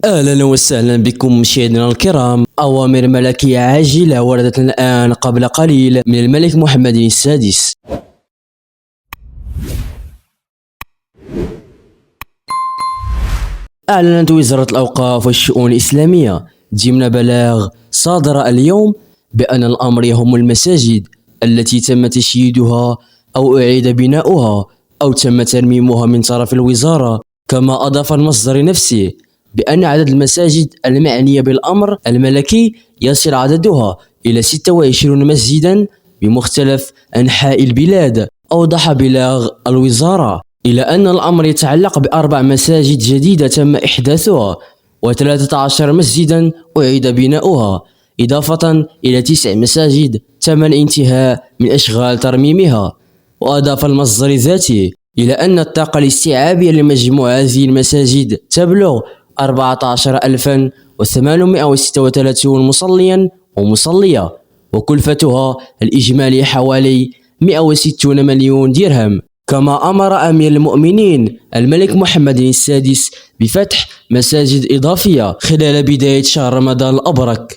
أهلا وسهلا بكم مشاهدينا الكرام. أوامر ملكية عاجلة وردت الآن قبل قليل من الملك محمد السادس. أعلنت وزارة الأوقاف والشؤون الإسلامية ضمن بلاغ صادر اليوم بأن الأمر يهم المساجد التي تم تشييدها أو أعيد بناؤها أو تم ترميمها من طرف الوزارة. كما أضاف المصدر نفسه بأن عدد المساجد المعنية بالأمر الملكي يصل عددها إلى 26 مسجدا بمختلف أنحاء البلاد. أوضح بلاغ الوزارة إلى أن الأمر يتعلق ب4 مساجد جديدة تم إحداثها و13 مسجدا أعيد بناؤها، إضافة إلى 9 مساجد تم الانتهاء من أشغال ترميمها. وأضاف المصدر ذاته إلى أن الطاقة الاستيعابية لمجموع هذه المساجد تبلغ 14836 مصليا ومصلية، وكلفتها الإجمالي حوالي 160 مليون درهم. كما أمر أمير المؤمنين الملك محمد السادس بفتح مساجد إضافية خلال بداية شهر رمضان الأبرك.